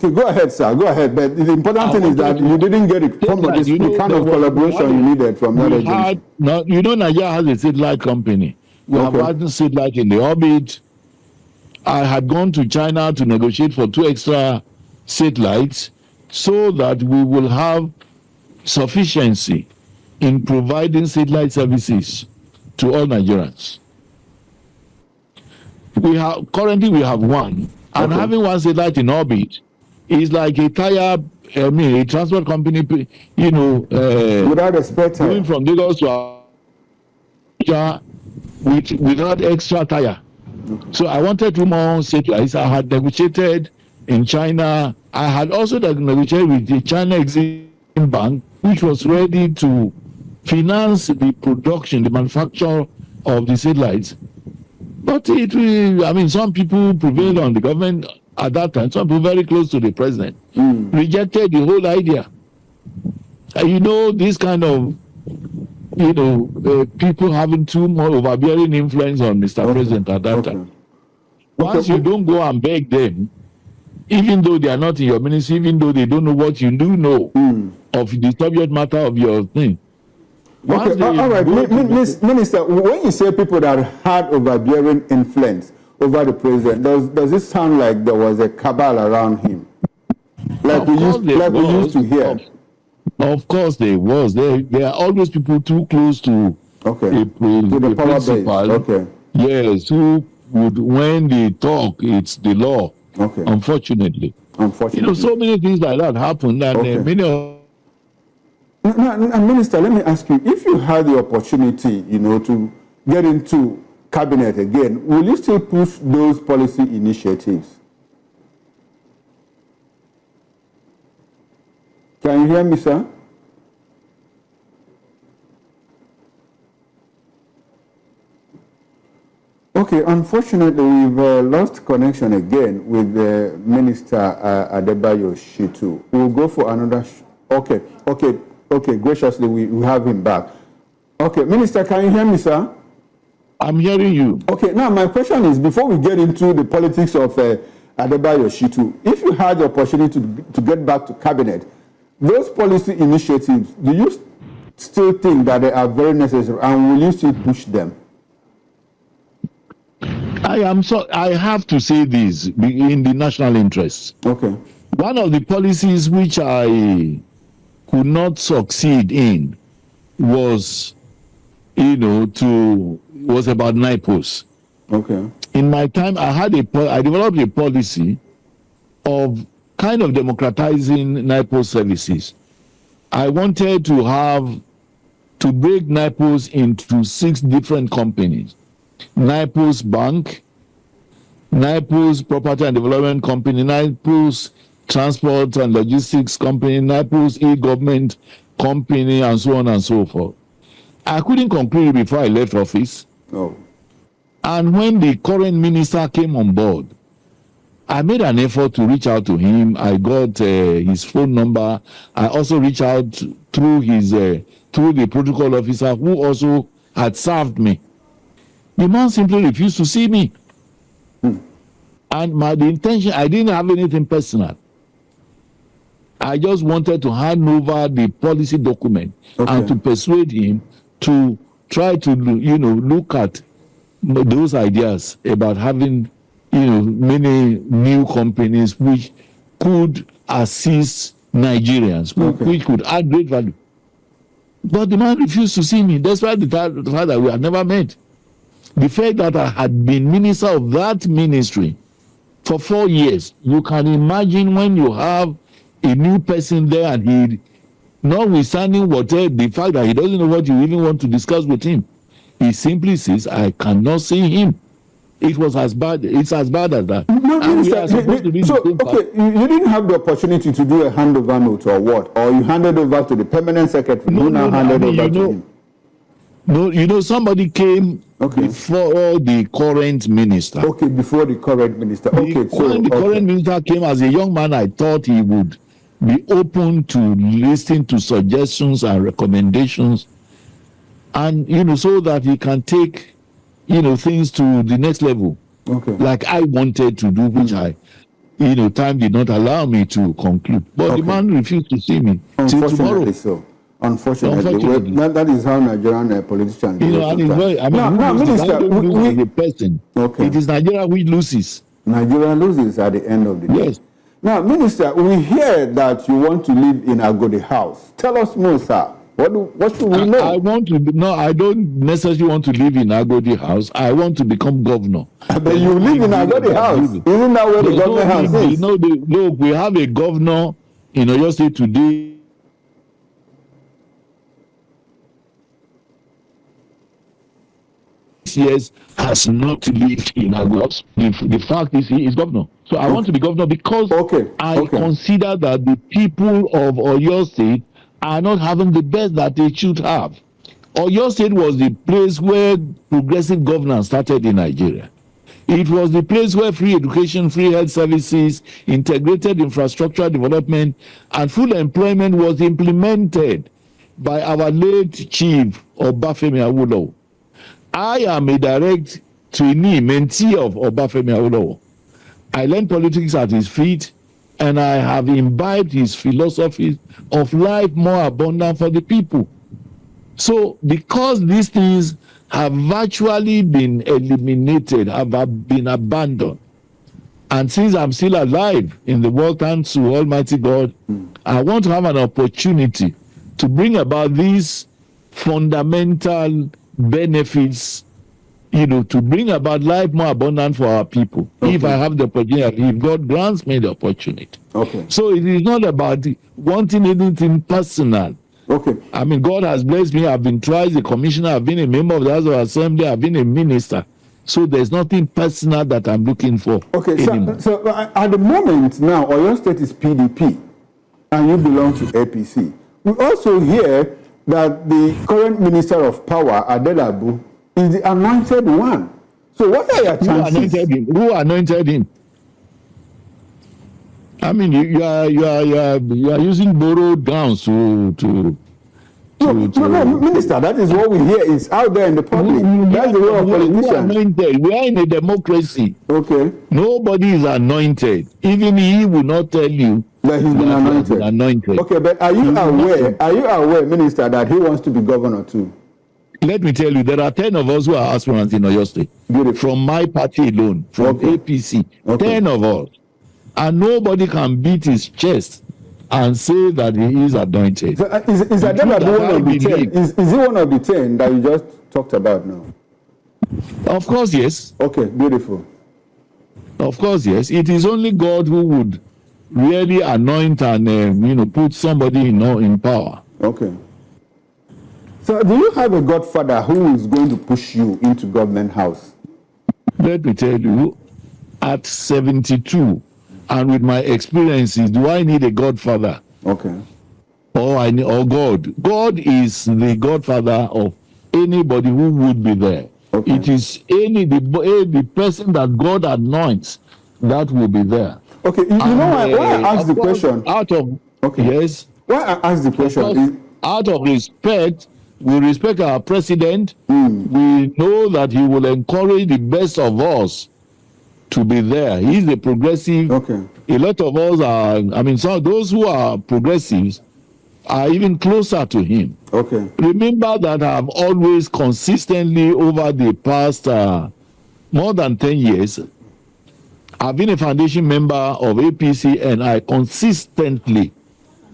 Okay, go ahead, sir. Go ahead. But the important thing is that you didn't get it from the kind of collaboration you needed from that agency. Nigeria has a satellite company. We have had satellite in the orbit. I had gone to China to negotiate for 2 extra satellites so that we will have sufficiency in providing satellite services to all Nigerians. Currently we have one, and having one satellite in orbit is like a transport company, without respect, going from Lagos to Abuja without extra tire. So I wanted 2 more satellites. I had negotiated in China. I had also negotiated with the China Exim Bank, which was ready to finance the production, the manufacture of the satellites. But some people prevailed on the government at that time. Some people very close to the president rejected the whole idea. This kind of people having too much overbearing influence on Mr. President at that time. Once you don't go and beg them, even though they are not in your ministry, even though they don't know what you do know of the subject matter of your thing. Okay, all right, Minister, when you say people that had overbearing influence over the president, does it sound like there was a cabal around him? Like we used to hear? Of course there was. There are always people too close to the power base. Yes, who would, when they talk, it's the law. Unfortunately. So many things like that happen, and many of... Now, Minister, let me ask you, if you had the opportunity, to get into cabinet again, will you still push those policy initiatives? Can you hear me, sir? Okay, unfortunately, we've lost connection again with Minister Adebayo Shittu. We'll go for another... Okay, graciously, we have him back. Okay, Minister, can you hear me, sir? I'm hearing you. Okay, now my question is, before we get into the politics of Adebayo Shittu, if you had the opportunity to get back to cabinet, those policy initiatives, do you still think that they are very necessary, and will you still push them? I have to say this in the national interest. Okay. One of the policies which I could not succeed in was, was about NIPOs. Okay. In my time, I developed a policy of kind of democratizing NIPO services. I wanted to break NIPOs into 6 different companies. NIPOs Bank, NIPOs Property and Development Company, NIPOs Transport and Logistics Company, NIPOs E-Government Company, and so on and so forth. I couldn't conclude it before I left office. Oh. And when the current minister came on board, I made an effort to reach out to him. I got his phone number. I also reached out through the protocol officer who also had served me. The man simply refused to see me. And the intention, I didn't have anything personal. I just wanted to hand over the policy document and to persuade him to try to, look at those ideas about having, many new companies which could assist Nigerians, which could add great value. But the man refused to see me. That's why the fact that we had never met. The fact that I had been minister of that ministry for 4 years, you can imagine when you have a new person there and he, notwithstanding whatever, the fact that he doesn't know what you even want to discuss with him, he simply says, I cannot see him. It was as bad, it's as bad as that. You didn't have the opportunity to do a handover note or what? Or you handed over to the permanent secretary, handed over to him? No, somebody came before the current minister. Okay, before the current minister. When the current minister came as a young man, I thought he would be open to listening to suggestions and recommendations, and so that he can take things to the next level. Like I wanted to do, which time did not allow me to conclude. But the man refused to see me till tomorrow. Unfortunately. Well, that is how Nigerian politicians and it's very, Minister, the person. It is Nigeria which loses. Nigeria loses at the end of the day. Yes. Now, Minister, we hear that you want to live in Agodi House. Tell us more, sir. What should we know? I don't necessarily want to live in Agodi House. I want to become governor. But you live in Agodi House. Isn't that where the government house is? Look, we have a governor in Oyo State today. Years has not lived in Agodi. The fact is he is governor. So I want to be governor because I consider that the people of Oyo State are not having the best that they should have. Oyo State was the place where progressive governance started in Nigeria. It was the place where free education, free health services, integrated infrastructural development, and full employment was implemented by our late chief, Obafemi Awolowo. I am a direct trainee, mentee of Obafemi Awolowo. I learned politics at his feet, and I have imbibed his philosophy of life more abundant for the people. So because these things have virtually been eliminated, have been abandoned, and since I'm still alive in the world, thanks to Almighty God, I want to have an opportunity to bring about these fundamental benefits, to bring about life more abundant for our people. If I have the opportunity, if God grants me the opportunity. So it is not about wanting anything personal. I mean, God has blessed me. I've been twice a commissioner. I've been a member of the House of Assembly. I've been a minister. So there's nothing personal that I'm looking for. So at the moment now, Oyo State is PDP, and you belong to APC. We also hear that the current Minister of Power, Adebayo, is the anointed one. So what are your chances? Who anointed him? I mean, you are using borrowed gowns to No, Minister, that is what we hear. It's out there in the public. That's the way of politicians. We are in a democracy. Nobody is anointed. Even he will not tell you that he's been anointed. But are you aware, Minister, that he wants to be governor too? Let me tell you, there are 10 of us who are aspirants in Oyo State. From my party alone, from APC. 10 of us. And nobody can beat his chest and say that he is anointed. So, is Adebayo one of the 10? Is he one of the 10 that you just talked about now? Of course, yes. Beautiful. Of course, yes. It is only God who would really anoint and put somebody in power. So do you have a godfather who is going to push you into government house? Let me tell you, at 72, and with my experiences, do I need a godfather? Or God? God is the godfather of anybody who would be there. It is the person that God anoints that will be there. You know why I asked the question? Yes. Why I asked the question is out of respect. We respect our president. We know that he will encourage the best of us to be there. He's a progressive. A lot of us are, some of those who are progressives are even closer to him. Remember that I've always consistently over the past more than 10 years, I've been a foundation member of APC, and I consistently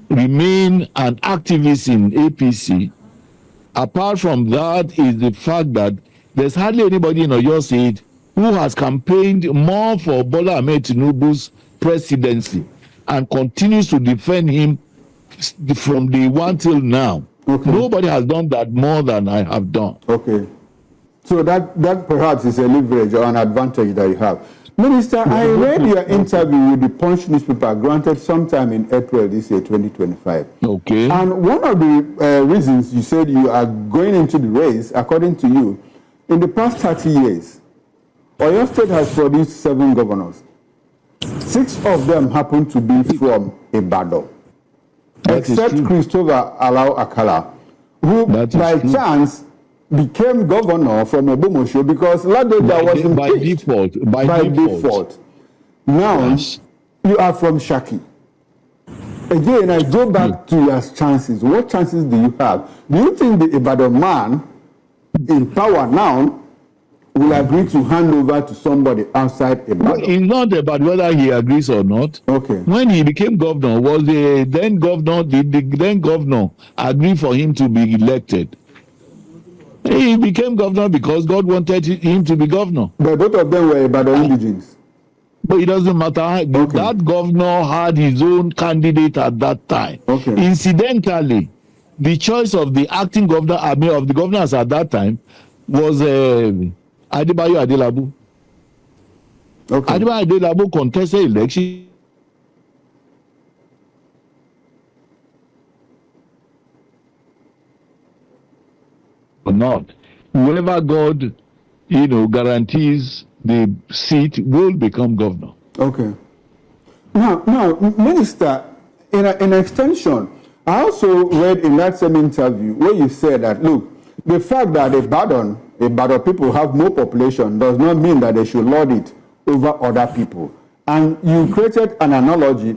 remain an activist in APC. Apart from that is the fact that there's hardly anybody in Oyo State who has campaigned more for Bola Ahmed Tinubu's presidency and continues to defend him from day one till now. Nobody has done that more than I have done. So that perhaps is a leverage or an advantage that you have. Minister, I read your interview with the Punch newspaper granted sometime in April this year, 2025. And one of the reasons you said you are going into the race, according to you, in the past 30 years, Oyo State has produced 7 governors. 6 of them happen to be from Ibadan, except Christopher Alao Akala, who by chance became governor from Obomosho because Ladoja was impeached by default. Now, you are from Shaki. Again, I go back to your chances. What chances do you have? Do you think the Ibadan man in power now will agree to hand over to somebody outside Ibadan? It's not about whether he agrees or not. Okay. When he became governor, was the then governor, did the then governor agree for him to be elected? He became governor because God wanted him to be governor. But both of them were Ibadan indigenes. But it doesn't matter. Okay. That governor had his own candidate at that time. Okay. Incidentally, the choice of the acting governor, I mean, of the governors at that time was Adebayo Adelabu. Okay. Adebayo Adelabu contested election. Or not. Whoever God, guarantees the seat will become governor. Okay. Now, Minister, in extension, I also read in that same interview where you said that, look, the fact that Ibadan people have more population does not mean that they should lord it over other people. And you created an analogy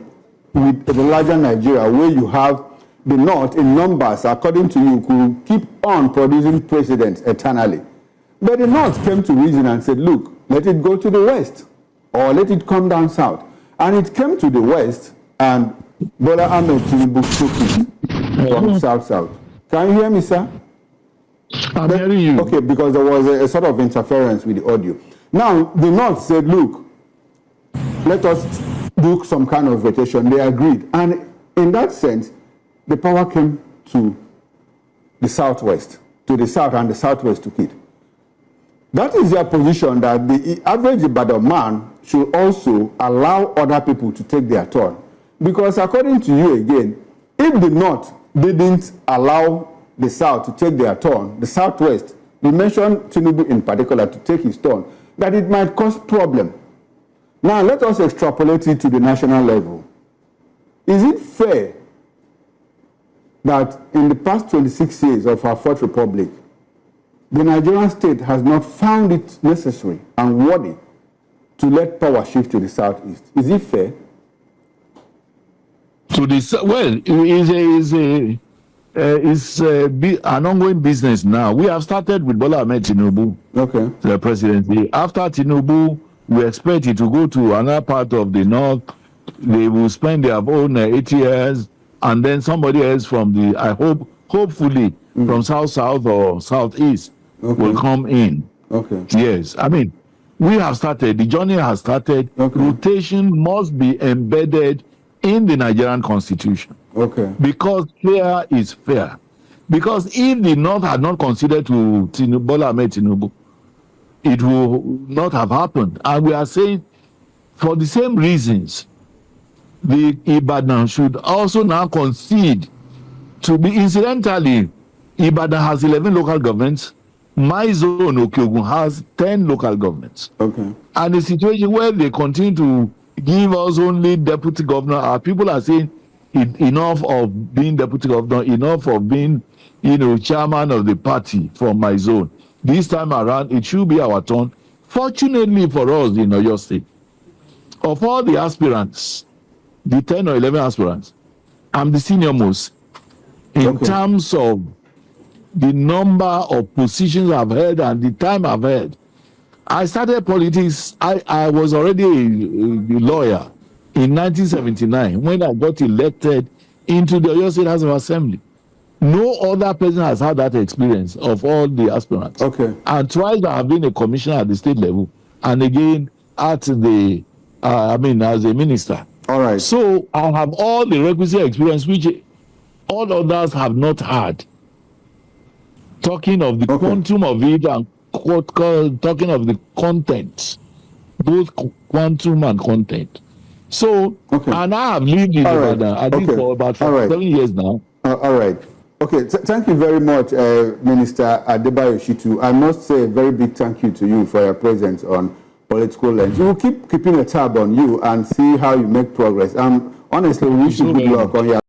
with the larger Nigeria where you have the North in numbers, according to you, could keep on producing presidents eternally. But the North came to reason and said, look, let it go to the West or let it come down south. And it came to the West and Bola Ahmed Tinubu took it from south. Can you hear me, sir? I'm hearing you. Okay, because there was a sort of interference with the audio. Now, the North said, look, let us do some kind of rotation. They agreed. And in that sense, the power came to the Southwest, to the South, and the Southwest took it. That is their position, that the average Ibadan man should also allow other people to take their turn. Because according to you again, if the North didn't allow the South to take their turn, the Southwest, you mentioned Tinubu in particular to take his turn, that it might cause problem. Now let us extrapolate it to the national level. Is it fair that in the past 26 years of our Fourth Republic, the Nigerian state has not found it necessary and worthy to let power shift to the Southeast? Is it fair? To this, well, it's an ongoing business now. We have started with Bola Ahmed Tinubu, okay, the presidency. After Tinubu, we expect it to go to another part of the North. They will spend their own 8 years, and then somebody else from the, I hope, hopefully, from South or Southeast will come in. Okay. Yes, I mean, we have started. The journey has started. Okay. Rotation must be embedded in the Nigerian constitution. Okay. Because fair is fair. Because if the North had not considered to Bola Ahmed Tinubu, it will not have happened. And we are saying, for the same reasons, the Ibadan should also now concede to be, incidentally, Ibadan has 11 local governments. My zone, Okyogun, has 10 local governments. Okay. And the situation where they continue to give us only deputy governor, our people are saying enough of being deputy governor, enough of being, chairman of the party from my zone. This time around, it should be our turn. Fortunately for us in Oyo State, of all the aspirants, the 10 or 11 aspirants, I'm the senior most in terms of the number of positions I've held and the time I've held. I started politics, I was already a lawyer in 1979 when I got elected into the Oyo State House of Assembly. No other person has had that experience of all the aspirants. Okay. And twice I have been a commissioner at the state level, and again at the, as a minister. All right. So I have all the requisite experience which all others have not had. Talking of the quantum of it and talking of the content, both quantum and content. So, and I have lived in Ibadan, I think for about 7 years now. All right. Okay, thank you very much, Minister Adebayo Shittu. I must say a very big thank you to you for your presence on Political Lens. We will keep keeping a tab on you and see how you make progress. Honestly, we wish you good luck on your